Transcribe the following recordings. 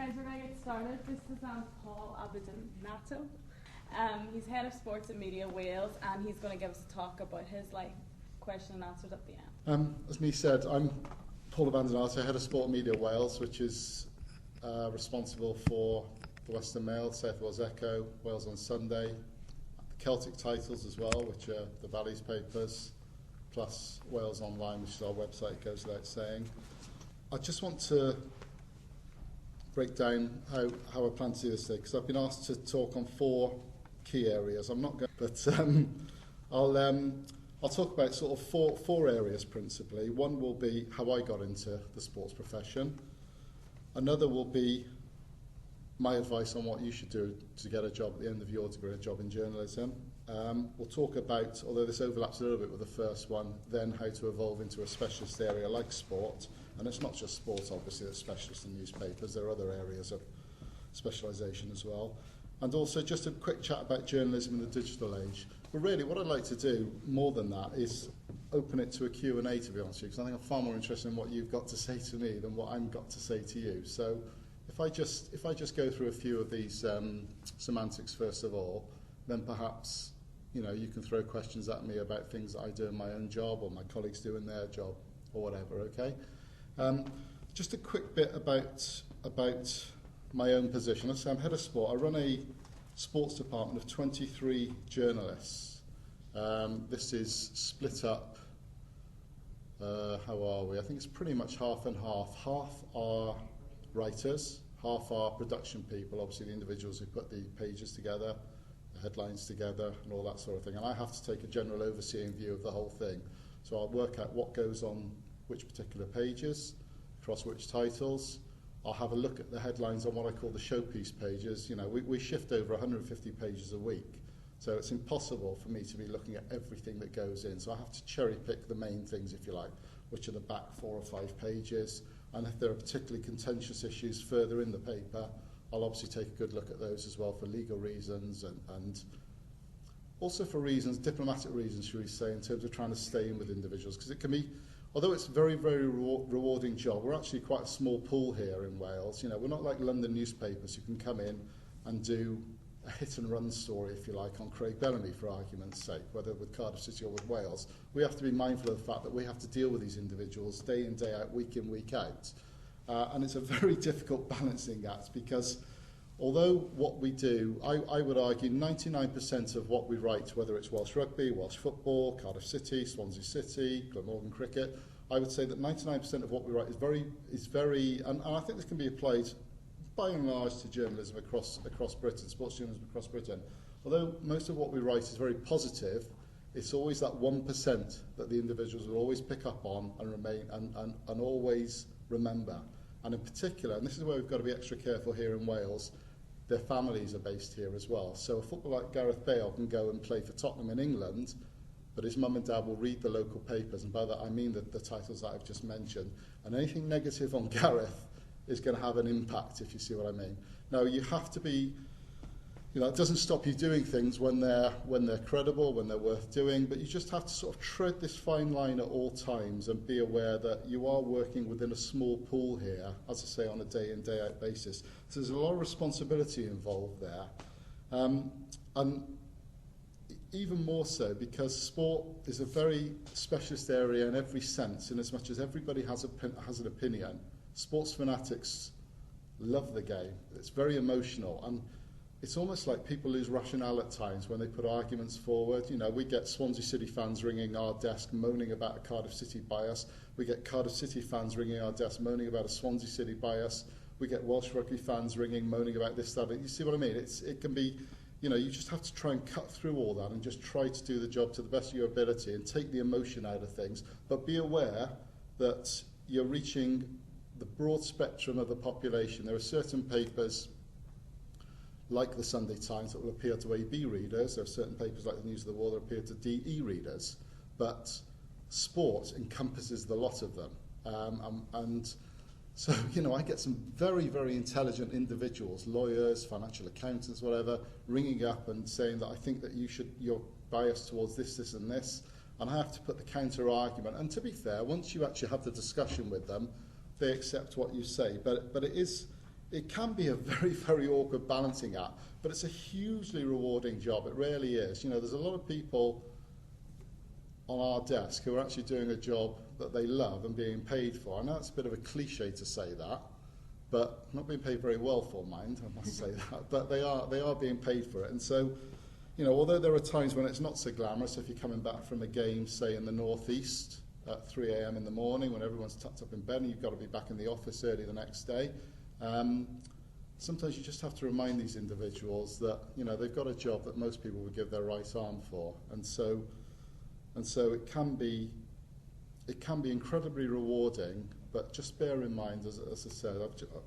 guys, we're going to get started. This is Paul Abedinato. He's head of sports and media Wales, and he's going to give us a talk about his question and answers at the end. As me said, I'm Paul Abedinato, head of sport and media Wales, which is responsible for the Western Mail, South Wales Echo, Wales on Sunday, the Celtic titles as well, which are the Valleys papers, plus Wales Online, which is our website, goes without saying. I just want to break down how I plan to do this today, because I've been asked to talk on 4 key areas. I'm not going, but I'll talk about sort of four areas principally. One will be how I got into the sports profession. Another will be my advice on what you should do to get a job at the end of your degree, a job in journalism. We'll talk about, although this overlaps a little bit with the first one, then how to evolve into a specialist area like sport. And it's not just sport, obviously, that's specialist in newspapers. There are other areas of specialisation as well. And also just a quick chat about journalism in the digital age. But really, what I'd like to do more than that is open it to a Q&A, to be honest with you, because I think I'm far more interested in what you've got to say to me than what I've got to say to you. So if I just go through a few of these semantics first of all, then perhaps you can throw questions at me about things that I do in my own job or my colleagues do in their job or whatever, okay? Just a quick bit about my own position. As I say, I'm head of sport. I run a sports department of 23 journalists. This is split up, how are we? I think it's pretty much half and half. Half are writers, half are production people, obviously the individuals who put the pages together, the headlines together and all that sort of thing. And I have to take a general overseeing view of the whole thing. So I'll work out what goes on which particular pages, across which titles. I'll have a look at the headlines on what I call the showpiece pages. We shift over 150 pages a week, so it's impossible for me to be looking at everything that goes in. So I have to cherry pick the main things, if you like, which are the back 4 or 5 pages. And if there are particularly contentious issues further in the paper, I'll obviously take a good look at those as well for legal reasons and also for reasons, diplomatic reasons, should we say, in terms of trying to stay in with individuals. Because it can be, although it's a very, very rewarding job, we're actually quite a small pool here in Wales. We're not like London newspapers who can come in and do a hit-and-run story, if you like, on Craig Bellamy, for argument's sake, whether with Cardiff City or with Wales. We have to be mindful of the fact that we have to deal with these individuals day in, day out, week in, week out. And it's a very difficult balancing act because although what we do, I would argue 99% of what we write, whether it's Welsh Rugby, Welsh Football, Cardiff City, Swansea City, Glamorgan Cricket, I would say that 99% of what we write is very, and I think this can be applied by and large to journalism across Britain, sports journalism across Britain. Although most of what we write is very positive, it's always that 1% that the individuals will always pick up on and remain and always remember. And in particular, and this is where we've got to be extra careful here in Wales, their families are based here as well. So a footballer like Gareth Bale can go and play for Tottenham in England, but his mum and dad will read the local papers, and by that I mean the titles that I've just mentioned. And anything negative on Gareth is going to have an impact, if you see what I mean. Now, you have to be, it doesn't stop you doing things when they're credible, when they're worth doing, but you just have to sort of tread this fine line at all times and be aware that you are working within a small pool here, as I say, on a day-in, day-out basis. So there's a lot of responsibility involved there. And even more so because sport is a very specialist area in every sense, in as much as everybody has an opinion. Sports fanatics love the game. It's very emotional, and it's almost like people lose rationale at times when they put arguments forward. We get Swansea City fans ringing our desk moaning about a Cardiff City bias. We get Cardiff City fans ringing our desk moaning about a Swansea City bias. We get Welsh Rugby fans ringing, moaning about this, that. You see what I mean? It can be, you just have to try and cut through all that and just try to do the job to the best of your ability and take the emotion out of things. But be aware that you're reaching the broad spectrum of the population. There are certain papers like the Sunday Times that will appeal to AB readers. There are certain papers like the News of the World that appeal to DE readers. But sport encompasses the lot of them. And so, I get some very, very intelligent individuals, lawyers, financial accountants, whatever, ringing up and saying that I think that you're biased towards this, this and this. And I have to put the counter argument. And to be fair, once you actually have the discussion with them, they accept what you say. But it is it can be a very, very awkward balancing act, but it's a hugely rewarding job. It really is. You know, there's a lot of people on our desk who are actually doing a job that they love and being paid for. I know it's a bit of a cliche to say that, but not being paid very well for, mind, I must say that, but they are being paid for it. And so, you know, although there are times when it's not so glamorous, if you're coming back from a game, say in the northeast at 3 a.m. in the morning when everyone's tucked up in bed and you've got to be back in the office early the next day, sometimes you just have to remind these individuals that, you know, they've got a job that most people would give their right arm for. And so it can be incredibly rewarding, but just bear in mind, as I said,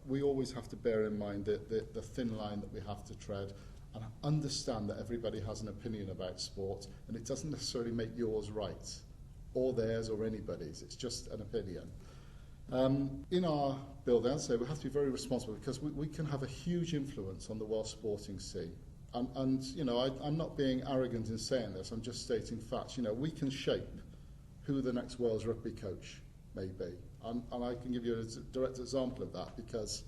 we always have to bear in mind the thin line that we have to tread, and understand that everybody has an opinion about sport, and it doesn't necessarily make yours right, or theirs, or anybody's. It's just an opinion. In our building, I'd say we have to be very responsible, because we can have a huge influence on the Welsh sporting scene. And you know, I'm not being arrogant in saying this, I'm just stating facts. You know, we can shape who the next Wales rugby coach may be. And I can give you a direct example of that, because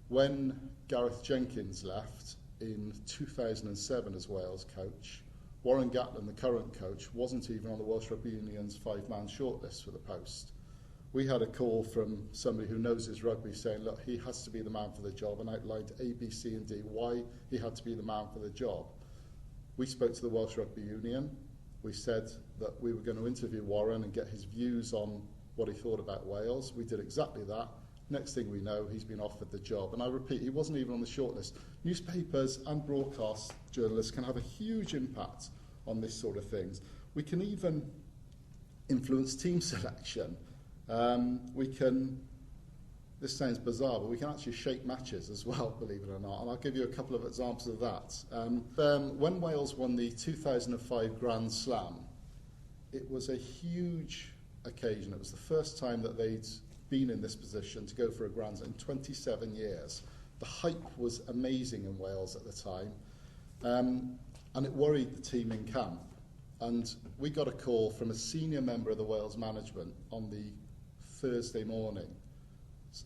when Gareth Jenkins left in 2007 as Wales coach, Warren Gatland, the current coach, wasn't even on the Welsh Rugby Union's 5-man shortlist for the post. We had a call from somebody who knows his rugby saying, look, he has to be the man for the job, and outlined A, B, C and D why he had to be the man for the job. We spoke to the Welsh Rugby Union. We said that we were going to interview Warren and get his views on what he thought about Wales. We did exactly that. Next thing we know, he's been offered the job. And I repeat, he wasn't even on the shortlist. Newspapers and broadcast journalists can have a huge impact on this sort of things. We can even influence team selection. We can, this sounds bizarre, but we can actually shape matches as well, believe it or not. And I'll give you a couple of examples of that. When Wales won the 2005 Grand Slam, it was a huge occasion. It was the first time that they'd been in this position to go for a Grand Slam in 27 years. The hype was amazing in Wales at the time, and it worried the team in camp. And we got a call from a senior member of the Wales management on the Thursday morning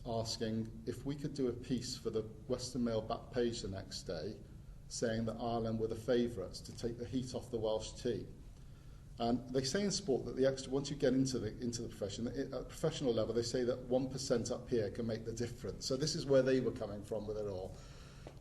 asking if we could do a piece for the Western Mail back page the next day saying that Ireland were the favourites to take the heat off the Welsh team. And they say in sport that the extra, once you get into the profession, at professional level, they say that 1% up here can make the difference. So this is where they were coming from with it all.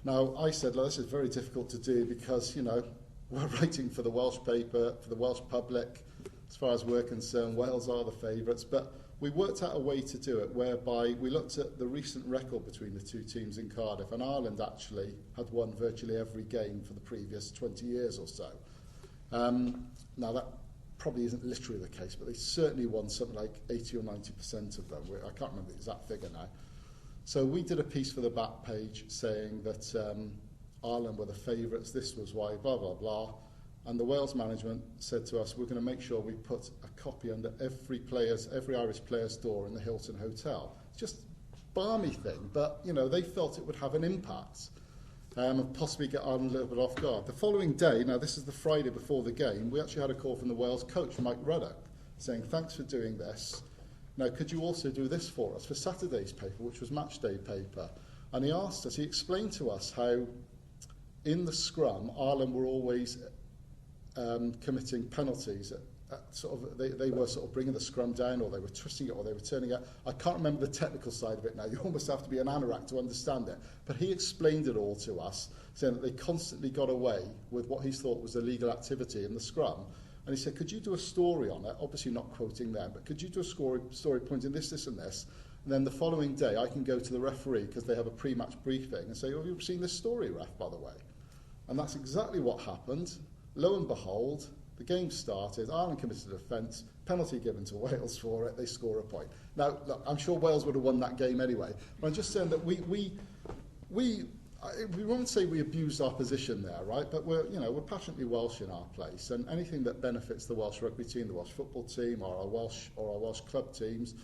Now, I said, well, this is very difficult to do because, you know, we're writing for the Welsh paper, for the Welsh public. As far as we're concerned, Wales are the favourites. But we worked out a way to do it whereby we looked at the recent record between the two teams in Cardiff, and Ireland actually had won virtually every game for the previous 20 years or so. Now, that probably isn't literally the case, but they certainly won something like 80 or 90% of them. I can't remember the exact figure now. So we did a piece for the back page saying that Ireland were the favourites, this was why, blah, blah, blah. And the Wales management said to us, we're going to make sure we put a copy under every Irish player's door in the Hilton Hotel. It's just a balmy thing, but, you know, they felt it would have an impact and possibly get Ireland a little bit off guard. The following day, now this is the Friday before the game, we actually had a call from the Wales coach, Mike Ruddock, saying, thanks for doing this. Now, could you also do this for us for Saturday's paper, which was match day paper? And he asked us, he explained to us how in the scrum, Ireland were always committing penalties. They were sort of bringing the scrum down, or they were twisting it, or they were turning it. I can't remember the technical side of it now. You almost have to be an anorak to understand it. But he explained it all to us, saying that they constantly got away with what he thought was illegal activity in the scrum. And he said, could you do a story on it? Obviously not quoting them, but could you do a story pointing this, this and this? And then the following day, I can go to the referee, because they have a pre-match briefing, and say, oh, have you seen this story, ref, by the way? And that's exactly what happened. Lo and behold, the game started, Ireland committed an offence, penalty given to Wales for it, they score a point. Now, look, I'm sure Wales would have won that game anyway, but I'm just saying that we won't say we abused our position there, right? But we're passionately Welsh in our place, and anything that benefits the Welsh rugby team, the Welsh football team, or our Welsh club teams.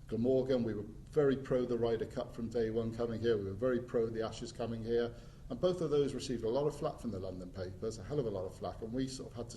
Glamorgan, we were very pro the Ryder Cup from day one coming here. We were very pro the Ashes coming here, and both of those received a lot of flack from the London papers, a hell of a lot of flack, and we sort of had to